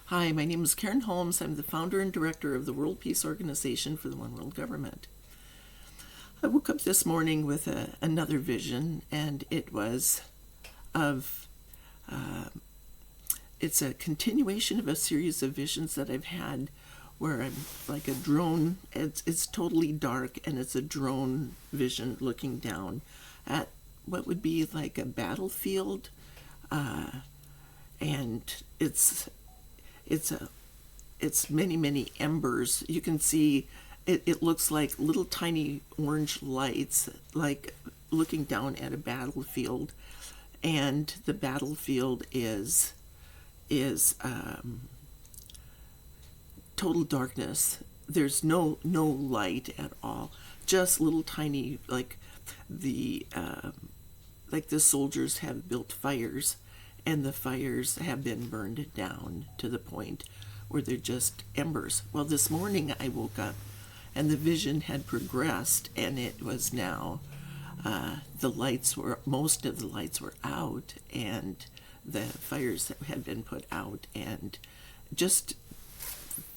Hi, my name is Karen Holmes. I'm the founder and director of the World Peace Organization for the One World Government. I woke up this morning with another vision, and it was of, it's a continuation of a series of visions that I've had where I'm like a drone. It's totally dark, and it's a drone vision looking down at what would be like a battlefield, and it's many embers. You can see it looks like little tiny orange lights, like looking down at a battlefield, and the battlefield is total darkness. There's no light at all. Just little tiny, the like the soldiers have built fires, and the fires have been burned down to the point where they're just embers. Well, this morning I woke up and the vision had progressed, and it was now most of the lights were out, and the fires that had been put out, and just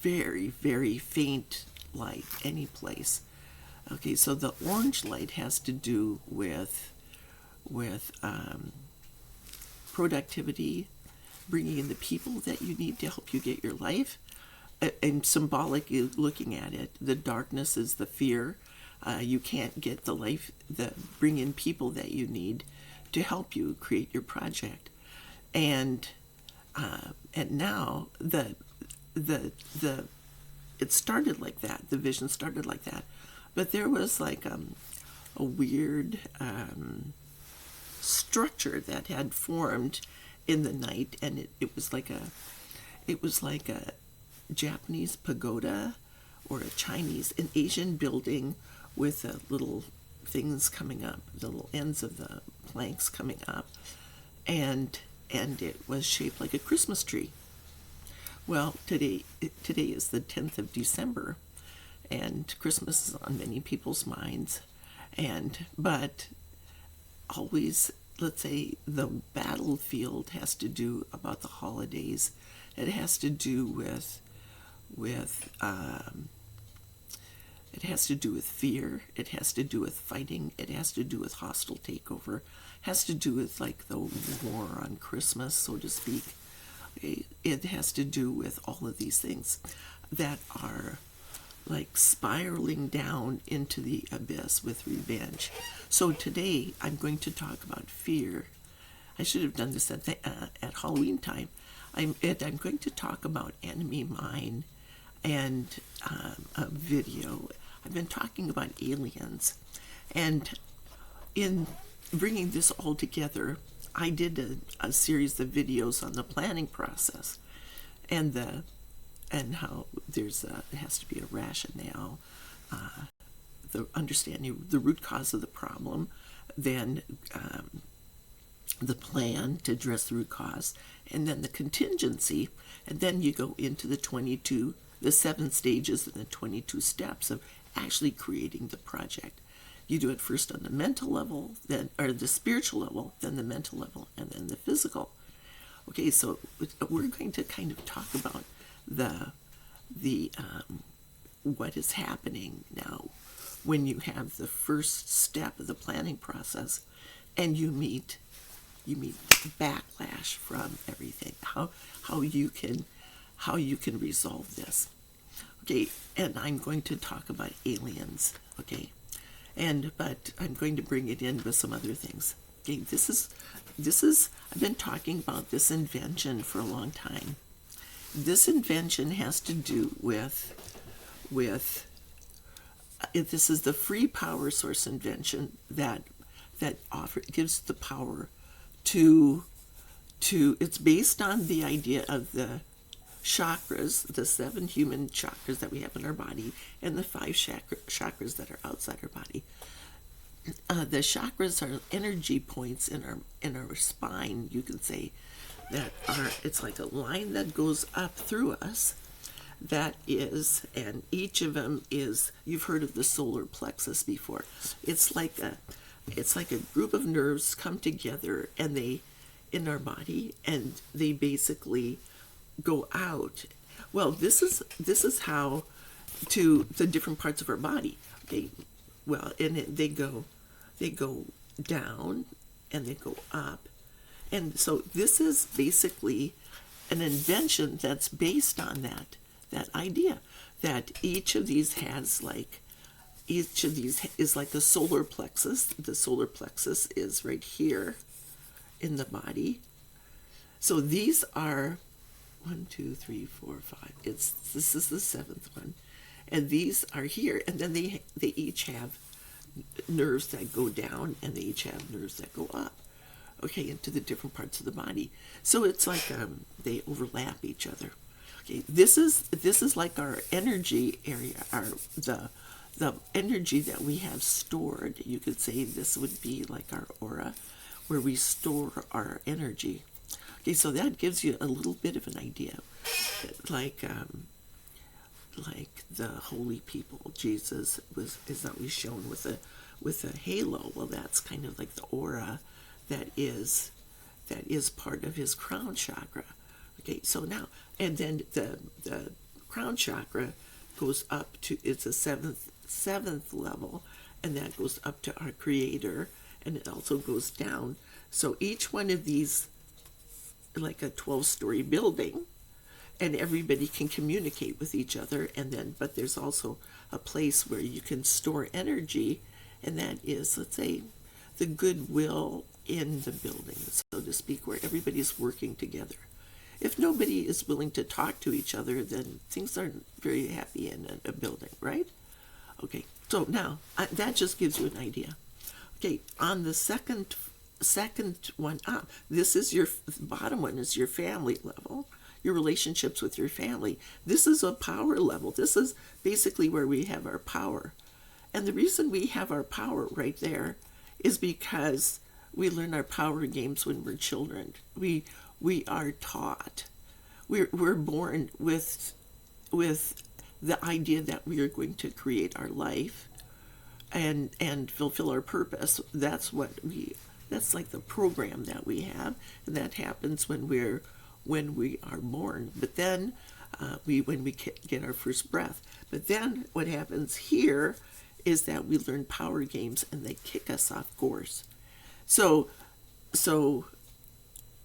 very faint light any place. Okay, so the orange light has to do with productivity, bringing in the people that you need to help you get your life. And symbolic, looking at it, the darkness is the fear. You can't get the life, bring in people that you need to help you create your project. And now it started like that. The vision started like that, but there was like a weird structure that had formed in the night, and it was like a Japanese pagoda or an Asian building with little things coming up, the little ends of the planks coming up, and it was shaped like a Christmas tree. Well, today is the 10th of December, and Christmas is on many people's minds, but always, let's say, the battlefield has to do about the holidays. It has to do with it has to do with fear. It has to do with fighting. It has to do with hostile takeover. It has to do with like the war on Christmas, so to speak. It has to do with all of these things that are like spiraling down into the abyss with revenge. So today I'm going to talk about fear. I should have done this at Halloween time. I'm going to talk about enemy mine and a video. I've been talking about aliens, and in bringing this all together, I did a series of videos on the planning process, and how it has to be a rationale, the understanding the root cause of the problem, then the plan to address the root cause, and then the contingency, and then you go into the 7 stages and the 22 steps of actually creating the project. You do it first on the mental level, or the spiritual level, then the mental level, and then the physical. Okay, so we're going to kind of talk about the what is happening now when you have the first step of the planning process, and you meet backlash from everything. How you can resolve this. Okay, and I'm going to talk about aliens. Okay, but I'm going to bring it in with some other things. Okay, this is I've been talking about this invention for a long time. This invention has to do with this is the free power source invention that gives the power to it's based on the idea of the chakras, the 7 human chakras that we have in our body, and the 5 chakras that are outside our body. The chakras are energy points in our spine, you can say, it's like a line that goes up through us, and each of them is, you've heard of the solar plexus before. It's like a group of nerves come together, and they in our body, and they basically go out. Well, this is how to the different parts of our body. Okay, well, and they go down and they go up, and so this is basically an invention that's based on that idea that each of these is like a solar plexus. The solar plexus is right here in the body. So these are 1, 2, 3, 4, 5. This is the seventh one, and these are here, and then they each have nerves that go down, and they each have nerves that go up. Okay, into the different parts of the body. So it's like they overlap each other. Okay, this is like our energy area, the energy that we have stored. You could say this would be like our aura, where we store our energy. Okay, so that gives you a little bit of an idea, like the holy people. Jesus is always shown with a halo. Well, that's kind of like the aura that is part of his crown chakra. Okay, so now, and then the crown chakra goes up to, it's a seventh level, and that goes up to our creator, and it also goes down. So each one of these, like a 12-story building, and everybody can communicate with each other, and then, but there's also a place where you can store energy, and that is, let's say, the goodwill in the building, so to speak, where everybody's working together. If nobody is willing to talk to each other, then things aren't very happy in a building, right? Okay, so now that just gives you an idea. Okay, on the second one up, this is your bottom one, is your family level, your relationships with your family. This is a power level. This is basically where we have our power. And the reason we have our power right there is because we learn our power games when we're children. We are taught. We're born with the idea that we are going to create our life and fulfill our purpose. That's like the program that we have, and that happens when we are born. But then when we get our first breath. But then what happens here is that we learn power games, and they kick us off course. So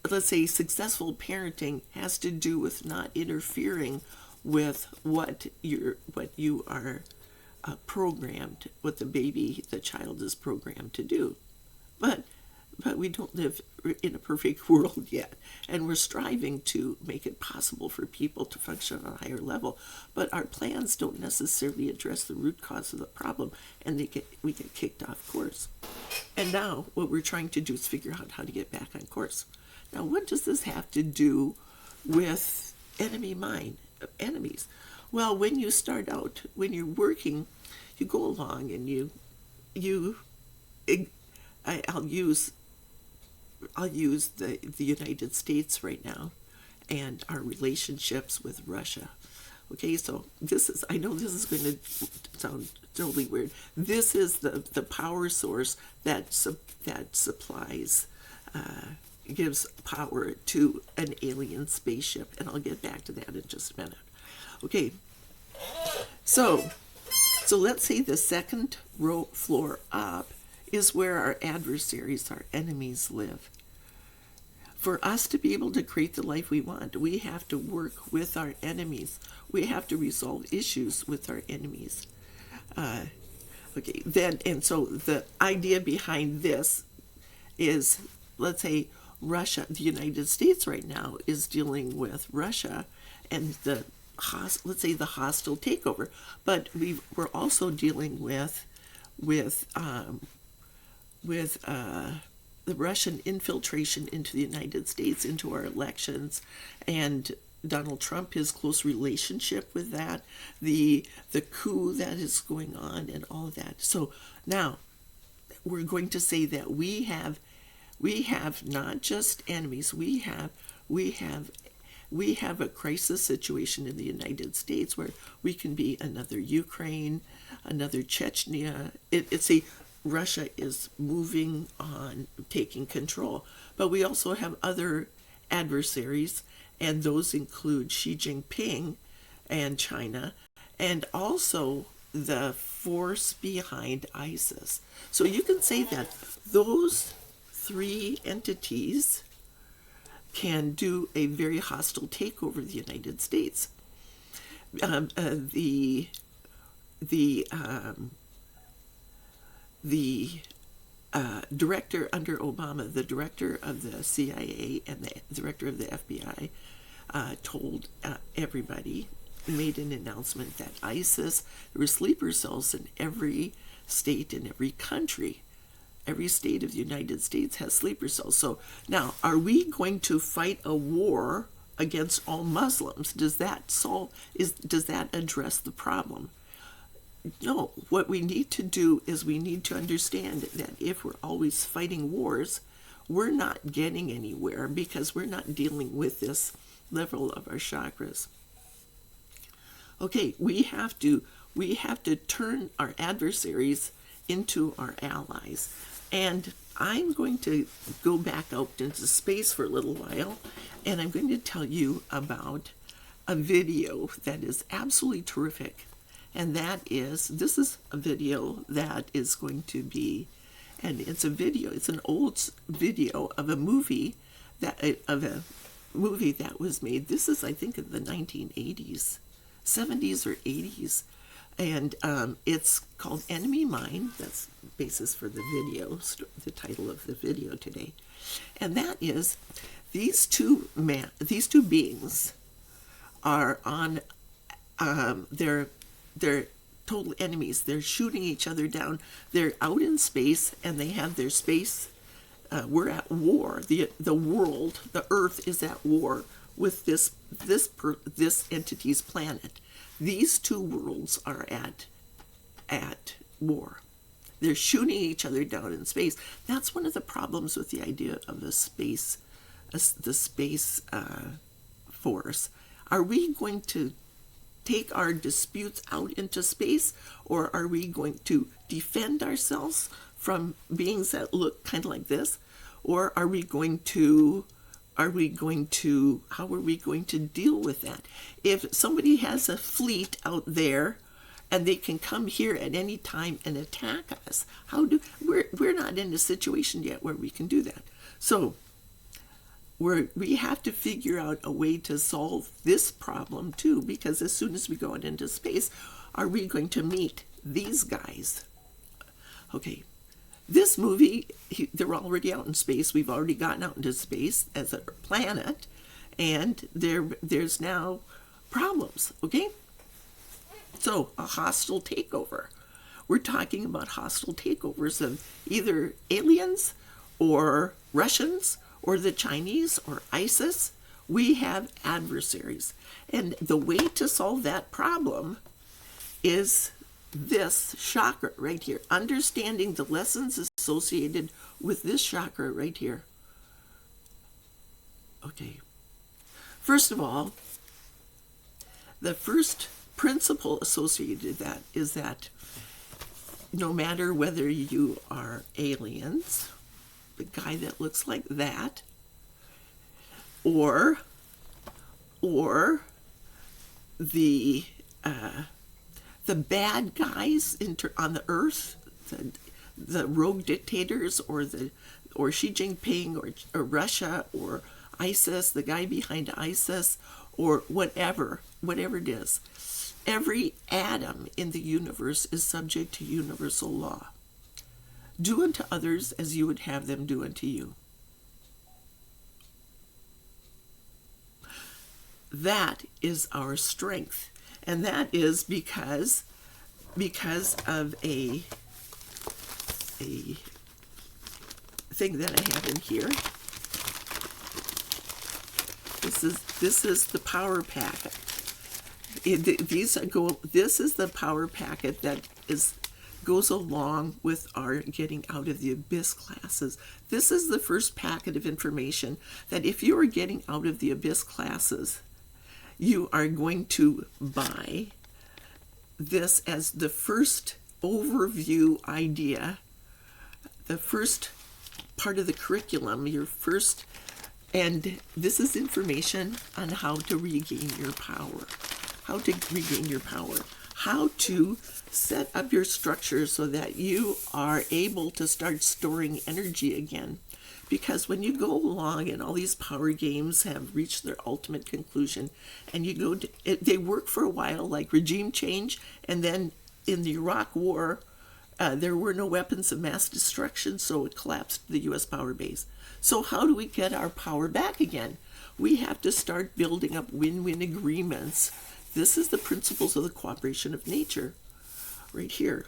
let's say successful parenting has to do with not interfering with what you are programmed, what the child is programmed to do. But we don't live in a perfect world yet, and we're striving to make it possible for people to function on a higher level. But our plans don't necessarily address the root cause of the problem, and we get kicked off course. And now what we're trying to do is figure out how to get back on course. Now, what does this have to do with enemies? Well, when you start out, when you're working, you go along and I'll use the United States right now and our relationships with Russia. Okay, so I know this is going to sound totally weird. This is the power source that supplies, gives power to an alien spaceship, and I'll get back to that in just a minute. Okay, so let's say the second floor up is where our adversaries, our enemies, live. For us to be able to create the life we want, we have to work with our enemies. We have to resolve issues with our enemies. So the idea behind this is, let's say Russia, the United States right now is dealing with Russia and let's say the hostile takeover, but we're also dealing with the Russian infiltration into the United States, into our elections, and Donald Trump, his close relationship with that, the coup that is going on, and all of that. So now we're going to say that we have not just enemies. We have a crisis situation in the United States where we can be another Ukraine, another Chechnya. Russia is moving on, taking control. But we also have other adversaries, and those include Xi Jinping and China, and also the force behind ISIS. So you can say that those three entities can do a very hostile takeover of the United States. The director under Obama, the director of the CIA and the director of the FBI, told everybody, made an announcement that ISIS, there were sleeper cells in every state in every country. Every state of the United States has sleeper cells. So now, are we going to fight a war against all Muslims? Does that address the problem? No. What we need to do is we need to understand that if we're always fighting wars, we're not getting anywhere because we're not dealing with this level of our chakras. Okay, we have to turn our adversaries into our allies. And I'm going to go back out into space for a little while, and I'm going to tell you about a video that is absolutely terrific. And this is a video that is going to be, and it's an old video of a movie that was made. This is, I think, in the 1980s, 70s or 80s. And it's called Enemy Mine. That's the basis for the video, the title of the video today. And that is, these two beings are on, they're total enemies. They're shooting each other down. They're out in space, and they have their space. We're at war. The world, the Earth, is at war with this entity's planet. These two worlds are at war. They're shooting each other down in space. That's one of the problems with the idea of the space force. Are we going to take our disputes out into space, or are we going to defend ourselves from beings that look kind of like this? Or how are we going to deal with that? If somebody has a fleet out there and they can come here at any time and attack us, we're not in a situation yet where we can do that. So we have to figure out a way to solve this problem too, because as soon as we go out into space, are we going to meet these guys? Okay. This movie, they're already out in space. We've already gotten out into space as a planet, and there's now problems, okay? So, a hostile takeover. We're talking about hostile takeovers of either aliens or Russians or the Chinese or ISIS. We have adversaries. And the way to solve that problem is this chakra right here, understanding the lessons associated with this chakra right here. Okay. First of all, the first principle associated with that is that no matter whether you are aliens, the guy that looks like that, or the bad guys on the earth, the rogue dictators, or Xi Jinping, or Russia, or ISIS, the guy behind ISIS, or whatever it is. Every atom in the universe is subject to universal law. Do unto others as you would have them do unto you. That is our strength. And that is because of a thing that I have in here. This is the power packet. This is the power packet that goes along with our getting out of the abyss classes. This is the first packet of information that if you are getting out of the abyss classes, you are going to buy this as the first overview idea, the first part of the curriculum, your first And this is information on how to regain your power, how to regain your power, how to set up your structure so that you are able to start storing energy again. Because when you go along and all these power games have reached their ultimate conclusion, and you go to, they work for a while, like regime change, and then in the Iraq War, there were no weapons of mass destruction, so it collapsed the U.S. power base. So how do we get our power back again? We have to start building up win-win agreements. This is the principles of the cooperation of nature, right here.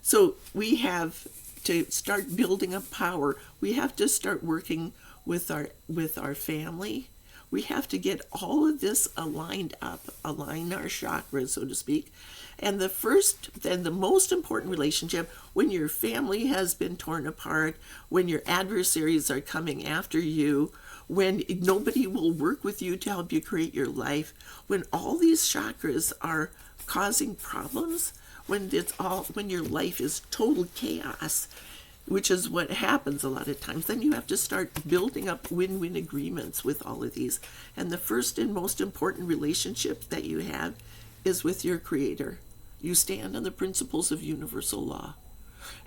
So we have to start building up power. We have to start working with our family. We have to get all of this aligned up, align our chakras, so to speak. And the most important relationship, when your family has been torn apart, when your adversaries are coming after you, when nobody will work with you to help you create your life, when all these chakras are causing problems, when your life is total chaos, which is what happens a lot of times, then you have to start building up win-win agreements with all of these. And the first and most important relationship that you have is with your Creator. You stand on the principles of universal law.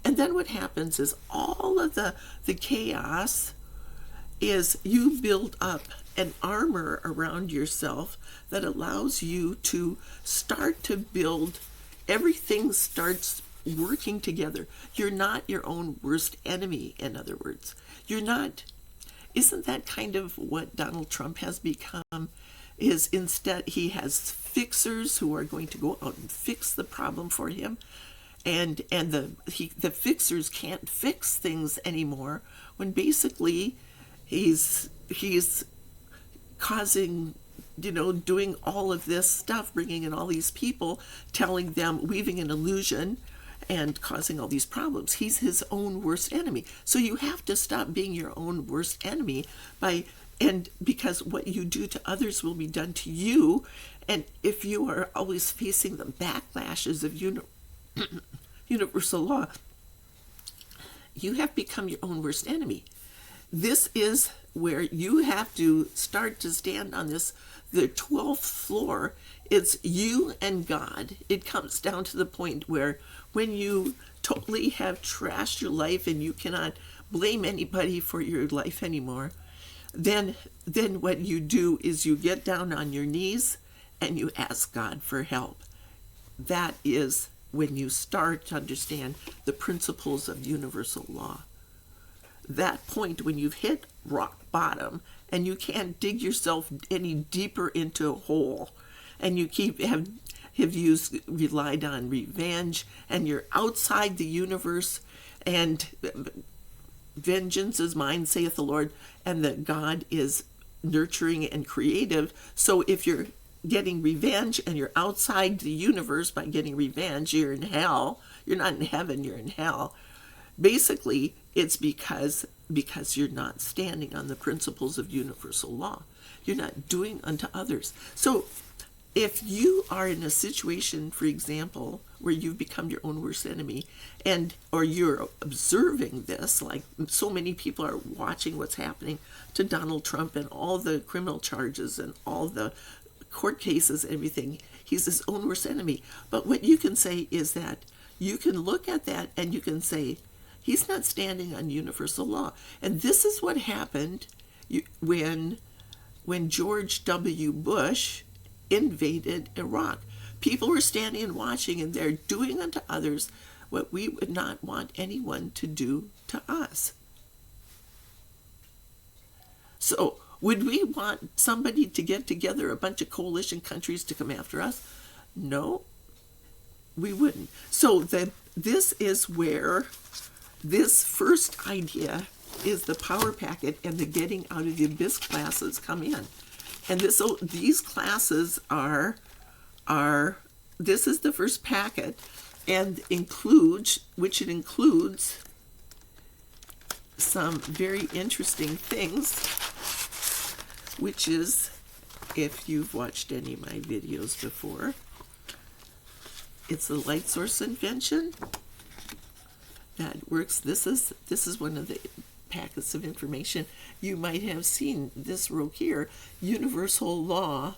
And then what happens is all of the chaos is you build up an armor around yourself that allows you to start to build, everything starts working together. You're not your own worst enemy, in other words. You're not. Isn't that kind of what Donald Trump has become? Is instead he has fixers who are going to go out and fix the problem for him, and the fixers can't fix things anymore, when basically he's causing, doing all of this stuff, bringing in all these people, telling them, weaving an illusion and causing all these problems. He's his own worst enemy. So you have to stop being your own worst enemy because what you do to others will be done to you. And if you are always facing the backlashes of universal law, you have become your own worst enemy. This is where you have to start to stand on the 12th floor. It's you and God. It comes down to the point where when you totally have trashed your life and you cannot blame anybody for your life anymore, then what you do is you get down on your knees and you ask God for help. That is when you start to understand the principles of universal law. That point when you've hit rock bottom and you can't dig yourself any deeper into a hole, and you relied on revenge, and you're outside the universe, and vengeance is mine, saith the Lord, and that God is nurturing and creative. So if you're getting revenge and you're outside the universe by getting revenge, you're in hell. You're not in heaven, you're in hell. Basically, it's because you're not standing on the principles of universal law. You're not doing unto others. So if you are in a situation, for example, where you've become your own worst enemy, or you're observing this, like so many people are watching what's happening to Donald Trump and all the criminal charges and all the court cases, everything, he's his own worst enemy. But what you can say is that you can look at that and you can say, he's not standing on universal law. And this is what happened when George W. Bush invaded Iraq. People were standing and watching, and they're doing unto others what we would not want anyone to do to us. So would we want somebody to get together, a bunch of coalition countries to come after us? No, we wouldn't. So this is where this first idea is the power packet, and the getting out of the abyss classes come in. And these classes this is the first packet, and includes some very interesting things, which is, if you've watched any of my videos before, it's the light source invention that works. This is one of the packets of information. You might have seen this row here. Universal law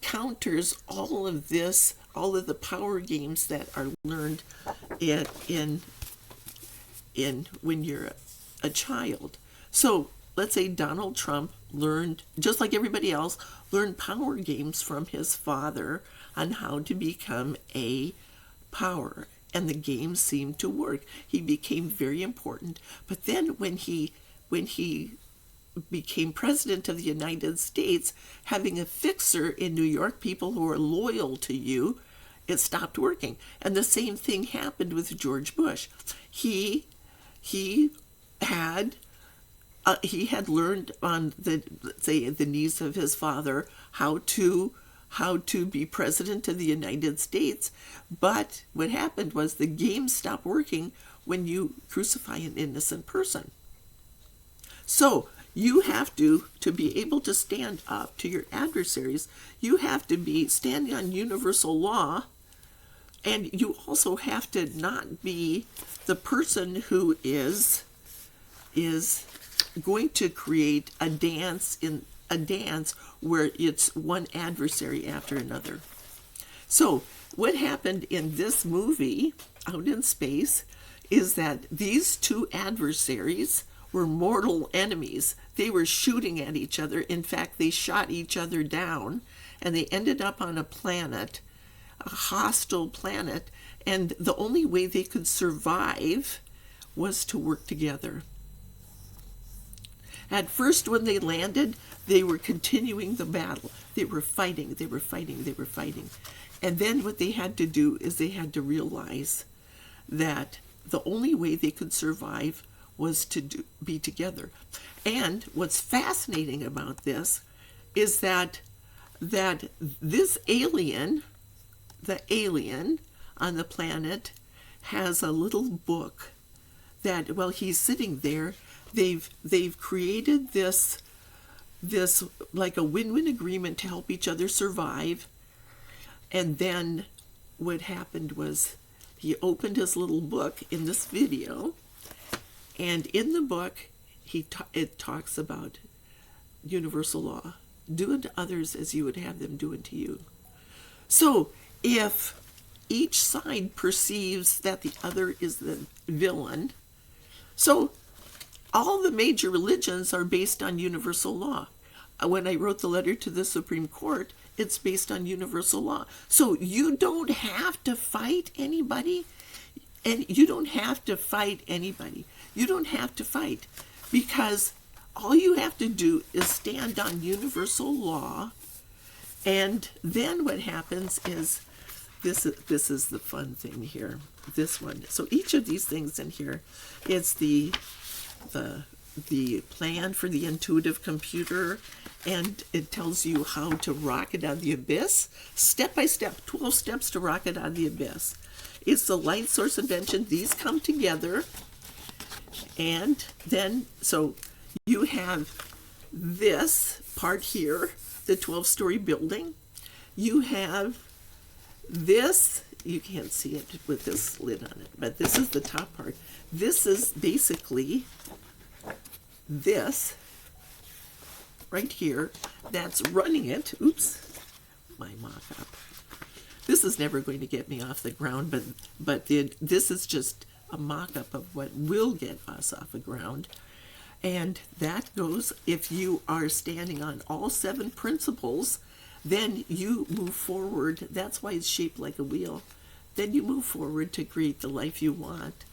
counters all of this, all of the power games that are learned in when you're a child. So let's say Donald Trump learned, just like everybody else, learned power games from his father on how to become a power. And the game seemed to work. He became very important. But then when he became president of the United States, having a fixer in New York, people who are loyal to you, it stopped working. And the same thing happened with George Bush. He had learned on the knees of his father how to be president of the United States. But what happened was the game stopped working when you crucify an innocent person. So you have to be able to stand up to your adversaries, you have to be standing on universal law, and you also have to not be the person who is going to create a dance where it's one adversary after another. So what happened in this movie, Out in Space, is that these two adversaries were mortal enemies. They were shooting at each other. In fact, they shot each other down, and they ended up on a planet, a hostile planet, and the only way they could survive was to work together. At first, when they landed, they were continuing the battle. They were fighting. And then what they had to do is they had to realize that the only way they could survive was to be together. And what's fascinating about this is that this alien, the alien on the planet, has a little book that while he's sitting there, they've created this like a win-win agreement to help each other survive. And then what happened was he opened his little book in this video, and in the book it talks about universal law. Do unto others as you would have them do unto you. So if each side perceives that the other is the villain, so all the major religions are based on universal law. When I wrote the letter to the Supreme Court, it's based on universal law. So you don't have to fight anybody, and you don't have to fight anybody. You don't have to fight, because all you have to do is stand on universal law. And then what happens is, this is the fun thing here, this one. So each of these things in here, it's the plan for the intuitive computer, and it tells you how to rocket out of the abyss, step by step, 12 steps to rocket out of the abyss. It's the light source invention. These come together, and then so you have this part here, the 12-story building. You have this, you can't see it with this lid on it, but this is the top part. This is basically this right here that's running it. Oops, my mock-up. This is never going to get me off the ground, but this is just a mock-up of what will get us off the ground. And that goes, if you are standing on all 7 principles, then you move forward. That's why it's shaped like a wheel. Then you move forward to create the life you want.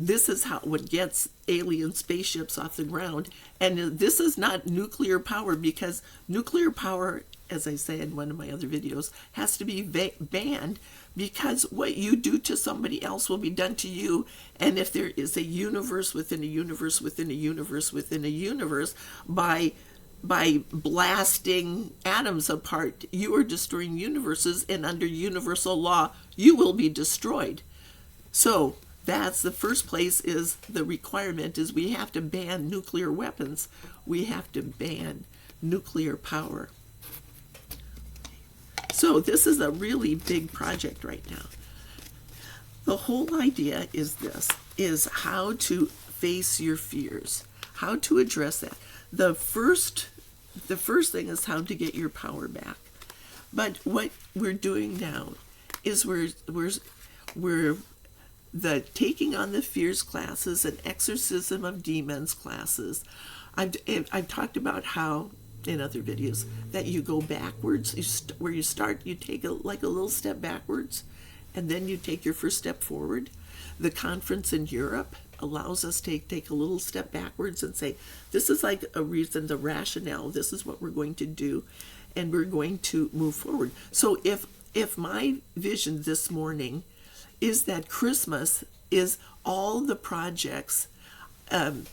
This is what gets alien spaceships off the ground. And this is not nuclear power, because nuclear power, as I say in one of my other videos, has to be banned, because what you do to somebody else will be done to you. And if there is a universe within a universe within a universe within a universe, by blasting atoms apart, you are destroying universes, and under universal law, you will be destroyed. So that's the first place, is the requirement is we have to ban nuclear weapons. We have to ban nuclear power. So this is a really big project right now. The whole idea is this, is how to face your fears, how to address that. The first thing is how to get your power back. But what we're doing now is we're the taking on the fears classes and exorcism of demons classes. I've talked about how in other videos that you go backwards. Where you start, you take a little step backwards, and then you take your first step forward. The conference in Europe allows us to take a little step backwards and say, this is like a reason, the rationale, this is what we're going to do, and we're going to move forward. So if my vision this morning is that Christmas is all the projects in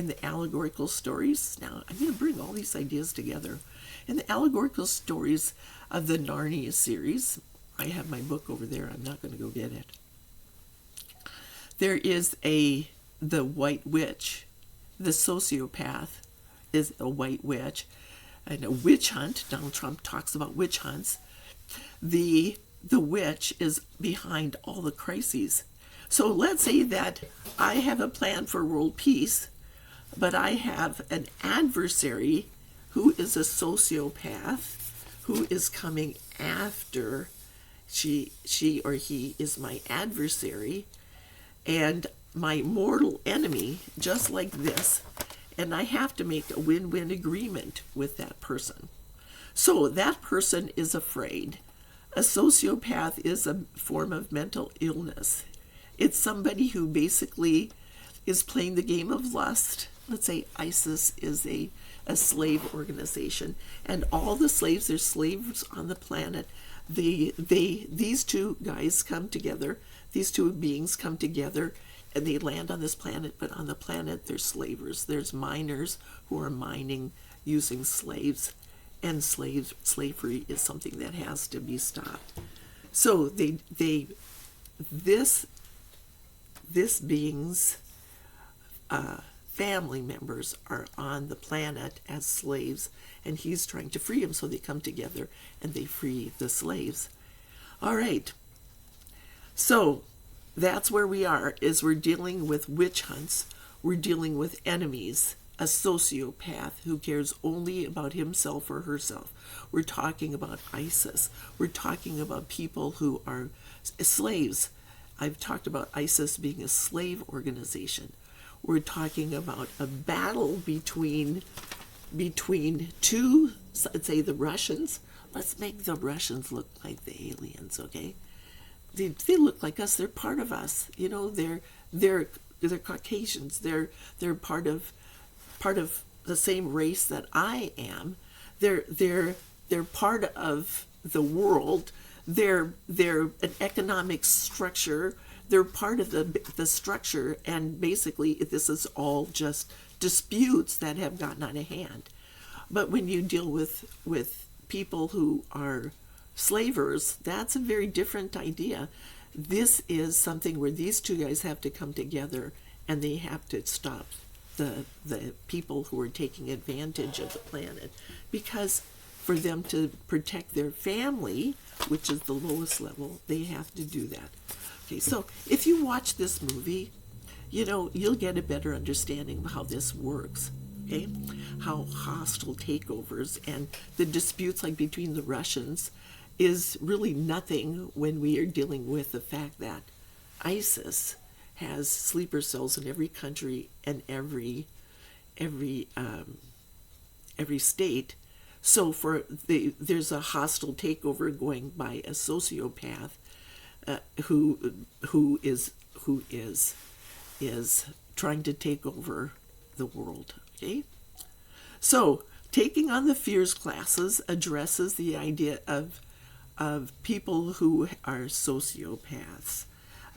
the allegorical stories. Now, I'm going to bring all these ideas together. In the allegorical stories of the Narnia series, I have my book over there. I'm not going to go get it. There is the white witch. The sociopath is a white witch. And a witch hunt. Donald Trump talks about witch hunts. The witch is behind all the crises. So let's say that I have a plan for world peace, but I have an adversary who is a sociopath who is coming after. She or he is my adversary and my mortal enemy, just like this, and I have to make a win-win agreement with that person. So that person is afraid. A sociopath is a form of mental illness. It's somebody who basically is playing the game of lust. Let's say ISIS is a slave organization, and all the slaves, there's slaves on the planet. These two guys come together, these two beings come together, and they land on this planet, but on the planet there's slavers. There's miners who are mining using slaves, and slavery is something that has to be stopped. So this being's family members are on the planet as slaves, and he's trying to free them, so they come together and they free the slaves. All right. So that's where we are, is we're dealing with witch hunts. We're dealing with enemies, a sociopath who cares only about himself or herself. We're talking about ISIS. We're talking about people who are slaves. I've talked about ISIS being a slave organization. We're talking about a battle between two, let's say the Russians. Let's make the Russians look like the aliens, okay? They look like us. They're part of us. You know, they're Caucasians. They're part of the same race that I am. They're part of the world. They're an economic structure. They're part of the structure, and basically this is all just disputes that have gotten out of hand. But when you deal with people who are slavers, that's a very different idea. This is something where these two guys have to come together, and they have to stop the people who are taking advantage of the planet, because for them to protect their family, which is the lowest level, they have to do that. Okay, so if you watch this movie, you know, you'll get a better understanding of how this works, okay? How hostile takeovers and the disputes like between the Russians is really nothing when we are dealing with the fact that ISIS has sleeper cells in every country and every state. So there's a hostile takeover going by a sociopath who is trying to take over the world. Okay, so taking on the fears classes addresses the idea of people who are sociopaths.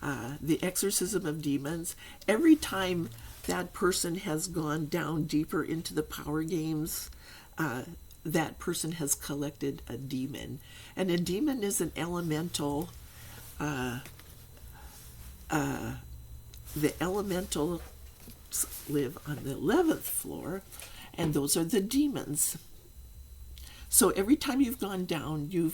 The exorcism of demons. Every time that person has gone down deeper into the power games, that person has collected a demon, and a demon is an elemental. The elementals live on the 11th floor, and those are the demons. So every time you've gone down, you're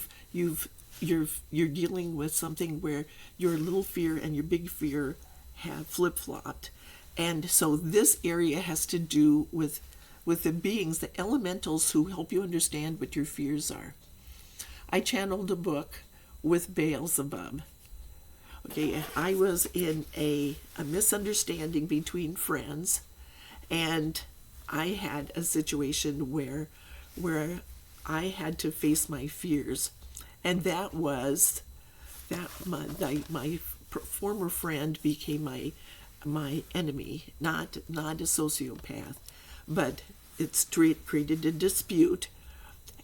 dealing with something where your little fear and your big fear have flip-flopped, And so this area has to do with the beings, the elementals who help you understand what your fears are. I channeled a book with Beelzebub. Okay, I was in a misunderstanding between friends, and I had a situation where I had to face my fears, and that was that my former friend became my enemy, not a sociopath, but it's created a dispute,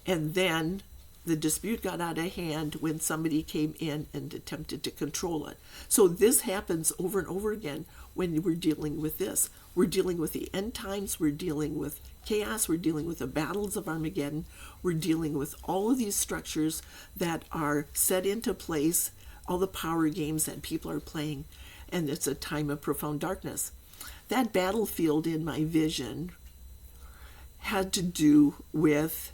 and then the dispute got out of hand when somebody came in and attempted to control it. So this happens over and over again when we're dealing with this. We're dealing with the end times, we're dealing with chaos, we're dealing with the battles of Armageddon, we're dealing with all of these structures that are set into place, all the power games that people are playing, and it's a time of profound darkness. That battlefield in my vision had to do with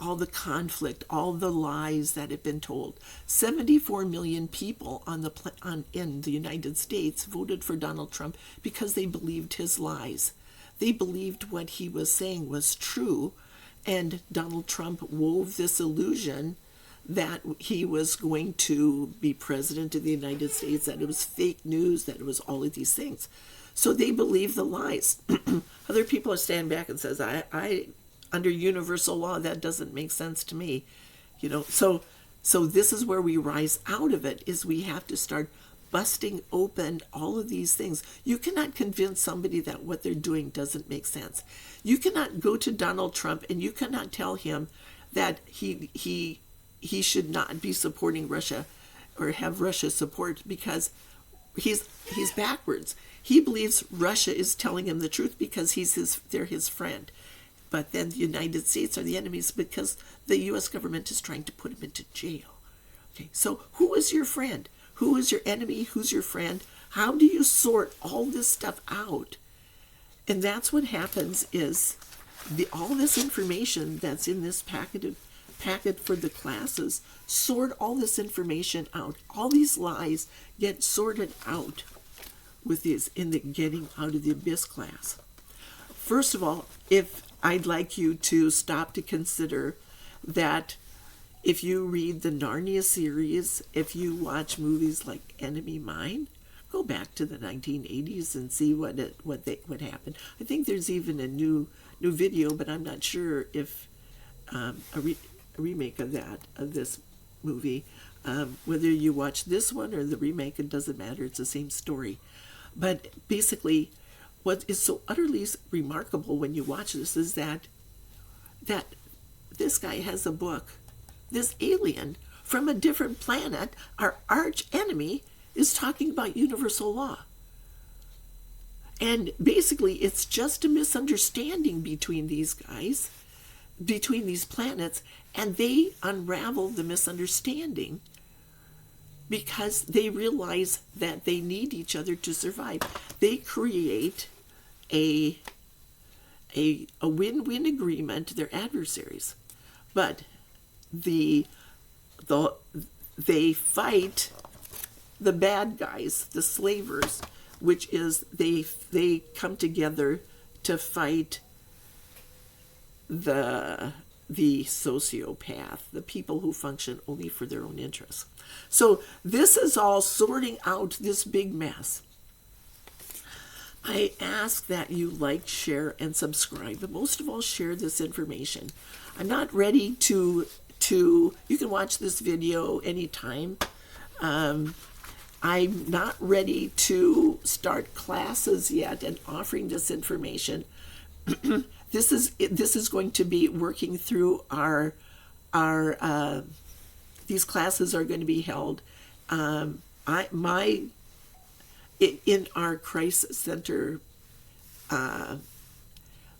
all the conflict, all the lies that have been told. 74 million people in the United States voted for Donald Trump because they believed his lies. They believed what he was saying was true, and Donald Trump wove this illusion that he was going to be president of the United States, that it was fake news, that it was all of these things. So they believe the lies. Other people stand back and says, I under universal law, that doesn't make sense to me. So this is where we rise out of it, is we have to start busting open all of these things. You cannot convince somebody that what they're doing doesn't make sense. You cannot go to Donald Trump and you cannot tell him that he should not be supporting Russia or have Russia support, because he's backwards. He believes Russia is telling him the truth because they're his friend. But then the United States are the enemies because the U.S. government is trying to put him into jail. Okay, so who is your friend? Who is your enemy? Who's your friend? How do you sort all this stuff out? And that's what happens is all this information that's in this packet for the classes, sort all this information out. All these lies get sorted out with these in the Getting Out of the Abyss class. First of all, I'd like you to stop to consider that if you read the Narnia series, if you watch movies like Enemy Mine, go back to the 1980s and see what happened. I think there's even a new video, but I'm not sure if a remake of this movie. Whether you watch this one or the remake, it doesn't matter. It's the same story. But basically, what is so utterly remarkable when you watch this is that this guy has a book. This alien from a different planet, our arch enemy, is talking about universal law. And basically, it's just a misunderstanding between these guys, between these planets, and they unravel the misunderstanding because they realize that they need each other to survive. They create a win-win agreement. They're adversaries, but they fight the bad guys, the slavers, which is they come together to fight the sociopath, the people who function only for their own interests. So this is all sorting out this big mess. I ask that you like, share, and subscribe, but most of all, share this information. I'm not ready to you can watch this video anytime. I'm not ready to start classes yet and offering this information. This is going to be working through our these classes are going to be held. In our crisis center,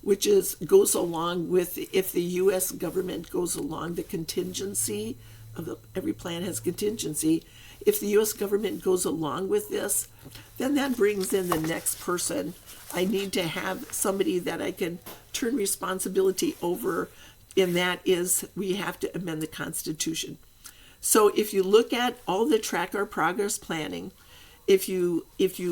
which goes along with, if the U.S. government goes along the contingency of every plan has contingency. If the U.S. government goes along with this, then that brings in the next person. I need to have somebody that I can turn responsibility over, and that is we have to amend the Constitution. So if you look at all the track our progress planning, if you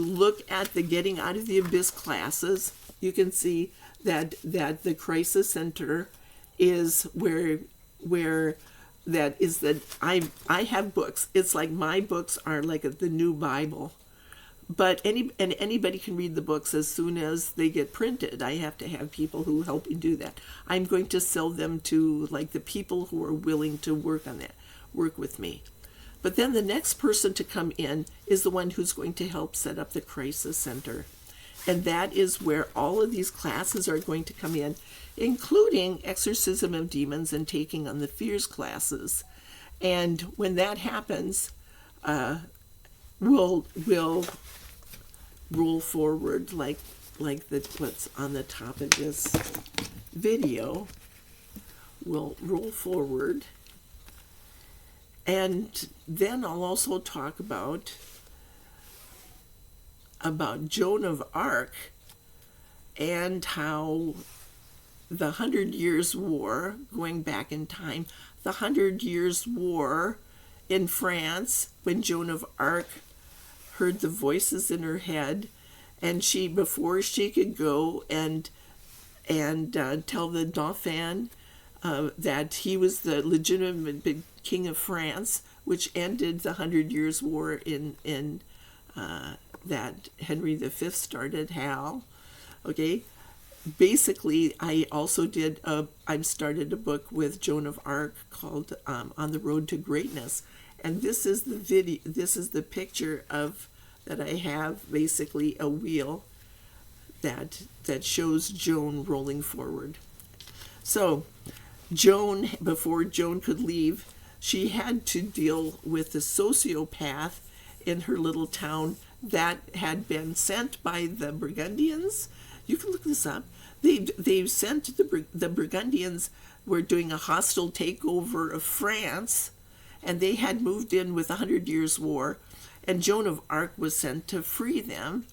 look at the Getting Out of the Abyss classes, you can see that the crisis center is where that is that I have books. It's like my books are like the new Bible. But anybody can read the books as soon as they get printed. I have to have people who help me do that. I'm going to sell them to like the people who are willing to work with me. But then the next person to come in is the one who's going to help set up the crisis center. And that is where all of these classes are going to come in, including exorcism of demons and taking on the fears classes. And when that happens, we'll roll forward like what's on the top of this video. We'll roll forward. And then I'll also talk about Joan of Arc and how the 100 Years' War, going back in time, the 100 Years' War in France, when Joan of Arc heard the voices in her head, and before she could go and tell the Dauphin that he was the legitimate king of France, which ended the 100 Years' War in that Henry V started. Hal, okay. Basically, I started a book with Joan of Arc called On the Road to Greatness, and this is the video. This is the picture of that I have. Basically, a wheel that shows Joan rolling forward. So, Joan, before Joan could leave, she had to deal with the sociopath in her little town that had been sent by the Burgundians. You can look this up. They sent the Burgundians were doing a hostile takeover of France, and they had moved in with the 100 Years' War, and Joan of Arc was sent to free them.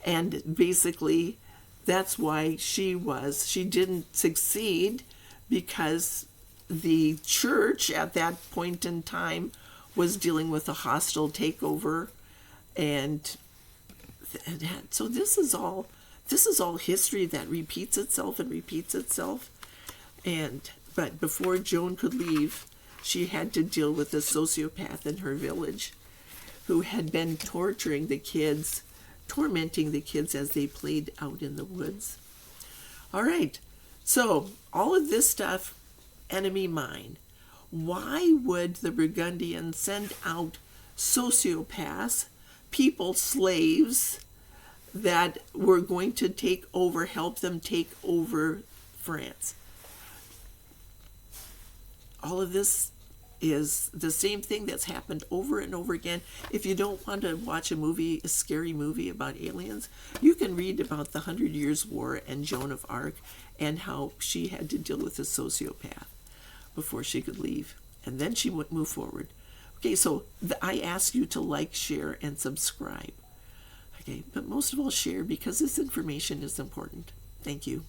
And basically, that's why she didn't succeed, because the church at that point in time was dealing with a hostile takeover, and so this is all history that repeats itself. But before Joan could leave, she had to deal with a sociopath in her village who had been tormenting the kids as they played out in the woods. All right, so all of this stuff, enemy mine. Why would the Burgundians send out sociopaths, people, slaves, that were going to help them take over France? All of this is the same thing that's happened over and over again. If you don't want to watch a scary movie about aliens, you can read about the 100 Years' War and Joan of Arc and how she had to deal with a sociopath before she could leave. And then she would move forward. Okay, so I ask you to like, share, and subscribe. Okay, but most of all, share, because this information is important. Thank you.